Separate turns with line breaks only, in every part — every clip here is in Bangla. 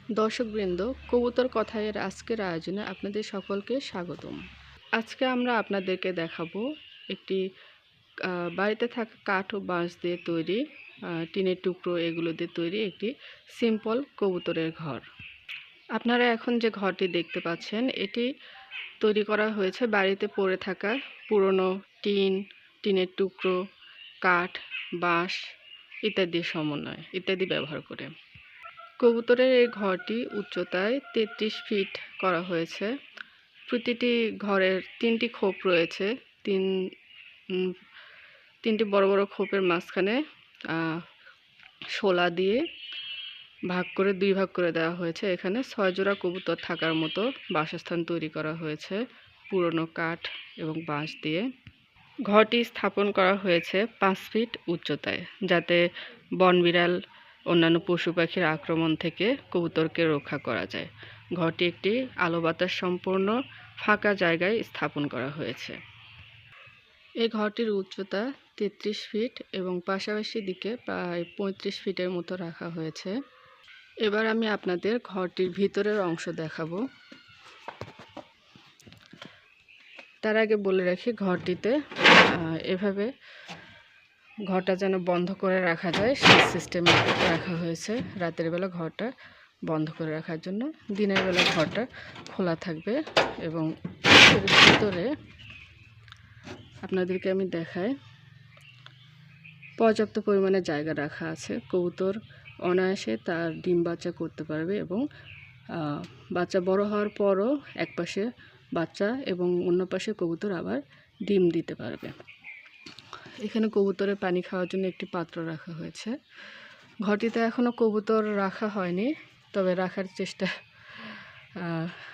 দর্শকবৃন্দ, কবুতর কথায়ের আজকের আয়োজনে আপনাদের সকলকে স্বাগতম। আজকে আমরা আপনাদেরকে দেখাবো একটি বাড়িতে থাকা কাঠ ও বাঁশ দিয়ে তৈরি, টিনের টুকরো এগুলো দিয়ে তৈরি একটি সিম্পল কবুতরের ঘর। আপনারা এখন যে ঘরটি দেখতে পাচ্ছেন, এটি তৈরি করা হয়েছে বাড়িতে পড়ে থাকা পুরনো টিনের টুকরো, কাঠ, বাঁশ ইত্যাদি ব্যবহার করে। কবুতরের এই ঘরটি উচ্চতায় 33 ফিট করা হয়েছে। প্রতিটি ঘরের 3টি খোপ রয়েছে। তিনটি বড় বড় খোপের মাঝখানে শোলা দিয়ে দুই ভাগ করে দেওয়া হয়েছে। এখানে 6 জোড়া কবুতর থাকার মতো বাসস্থান তৈরি করা হয়েছে পুরনো কাঠ এবং বাঁশ দিয়ে। ঘরটি স্থাপন করা হয়েছে 5 ফিট উচ্চতায়, যাতে বনবিড়াল অন্যান্য পশু পাখির আক্রমণ থেকে কবুতরকে রক্ষা করা যায়। ঘরটি একটি আলো বাতাস সম্পূর্ণ ফাঁকা জায়গায় স্থাপন করা হয়েছে। এই ঘরটির উচ্চতা 33 ফিট এবং পাশাপাশি দিকে প্রায় 35 ফিটের মতো রাখা হয়েছে। এবার আমি আপনাদের ঘরটির ভিতরের অংশ দেখাবো। তার আগে বলে রাখি, ঘরটিতে এভাবে ঘরটা যেন বন্ধ করে রাখা যায় সেই সিস্টেমে রাখা হয়েছে। রাতের বেলা ঘরটা বন্ধ করে রাখার জন্য, দিনের বেলা ঘরটা খোলা থাকবে। এবং এর ভিতরে আপনাদেরকে আমি দেখাই, পর্যাপ্ত পরিমাণে জায়গা রাখা আছে। কবুতর অনায়াসে তার ডিম বাচ্চা করতে পারবে এবং বাচ্চা বড় হওয়ার পরও এক পাশে বাচ্চা এবং অন্য পাশে কবুতর আবার ডিম দিতে পারবে। এখানে কবুতরের পানি খাওয়ার জন্য একটি পাত্র রাখা হয়েছে। ঘরটিতে এখনও কবুতর রাখা হয়নি, তবে রাখার চেষ্টা,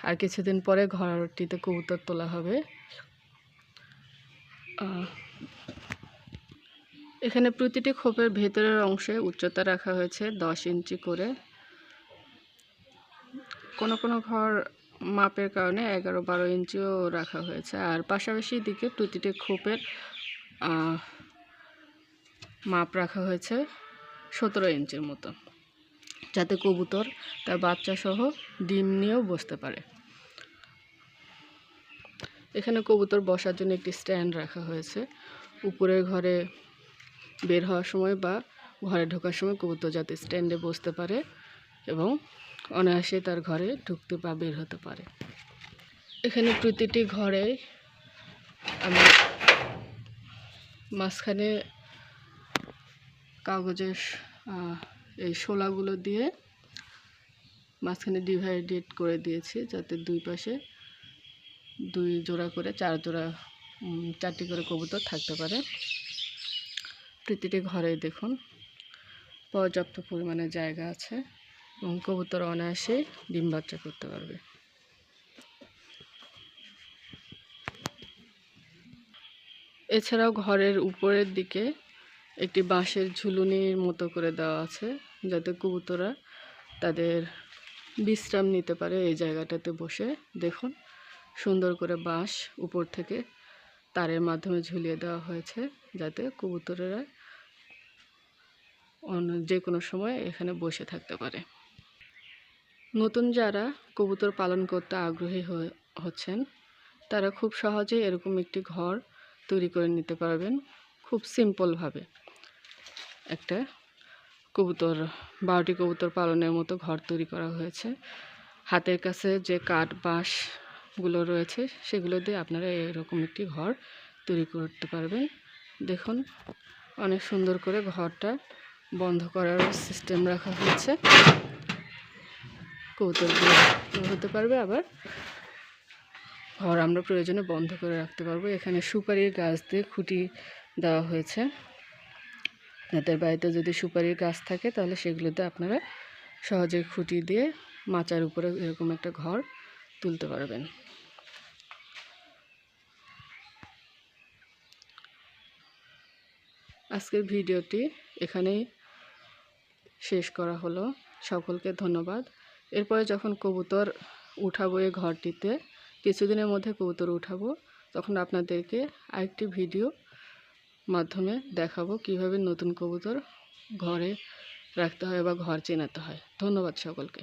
আর কিছুদিন পরে ঘরটিতে কবুতর তোলা হবে। এখানে প্রতিটি খোপের ভেতরের অংশে উচ্চতা রাখা হয়েছে 10 ইঞ্চি করে। কোনো কোনো ঘর মাপের কারণে 11-12 ইঞ্চিও রাখা হয়েছে। আর পাশাপাশি দিকে প্রতিটি খোপের মাপ রাখা হয়েছে 17 ইঞ্চির মতো, যাতে কবুতর তার বাচ্চা সহ ডিম নিয়েও বসতে পারে। এখানে কবুতর বসার জন্য একটি স্ট্যান্ড রাখা হয়েছে। উপরের ঘরে বের হওয়ার সময় বা ঘরে ঢোকার সময় কবুতর যাতে স্ট্যান্ডে বসতে পারে এবং অনায়াসে তার ঘরে ঢুকতে বা বের হতে পারে। এখানে প্রতিটি ঘরে আমি মাঝখানে কাগজের এই শোলাগুলো দিয়ে মাঝখানে ডিভাইডেড করে দিয়েছি, যাতে দুই পাশে 2 জোড়া করে 4টি করে কবুতর থাকতে পারে। প্রতিটি ঘরে দেখুন পর্যাপ্ত পরিমাণে জায়গা আছে এবং কবুতর অনায়াসে ডিম বাচ্চা করতে পারবে। এছাড়াও ঘরের উপরের দিকে একটি বাঁশের ঝুলুনির মতো করে দেওয়া আছে, যাতে কবুতররা তাদের বিশ্রাম নিতে পারে এই জায়গাটাতে বসে। দেখুন, সুন্দর করে বাঁশ উপর থেকে তারের মাধ্যমে ঝুলিয়ে দেওয়া হয়েছে, যাতে কবুতরেরা যে কোনো সময় এখানে বসে থাকতে পারে। নতুন যারা কবুতর পালন করতে আগ্রহী হচ্ছেন, তারা খুব সহজেই এরকম একটি ঘর তৈরি করে নিতে পারবেন। খুব সিম্পলভাবে একটা 12টি কবুতর পালনের মতো ঘর তৈরি করা হয়েছে। হাতের কাছে যে কাঠ বাঁশগুলো রয়েছে, সেগুলো দিয়ে আপনারা এরকম একটি ঘর তৈরি করতে পারবেন। দেখুন, অনেক সুন্দর করে ঘরটা বন্ধ করার সিস্টেম রাখা হয়েছে। কবুতরগুলো হতে পারবে, আবার ঘর আমরা প্রয়োজনে বন্ধ করে রাখতে পারবো। এখানে সুপারির গাছ দিয়ে খুঁটি দেওয়া হয়েছে। আপনাদের বাড়িতে যদি সুপারির গাছ থাকে, তাহলে সেগুলোতে আপনারা সহজে খুঁটি দিয়ে মাচার উপরে এরকম একটা ঘর তুলতে পারবেন। আজকের ভিডিওটি এখানেই শেষ করা হলো। সকলকে ধন্যবাদ। এরপরে যখন কবুতর উঠাবো এই ঘরটিতে, কিছুদিনের মধ্যে কবুতর উঠাবো, তখন আপনাদেরকে আরেকটি ভিডিও মাধ্যমে দেখাবো কিভাবে নতুন কবুতর ঘরে রাখতে হয় বা ঘর চেনাতে হয়। ধন্যবাদ সকলকে।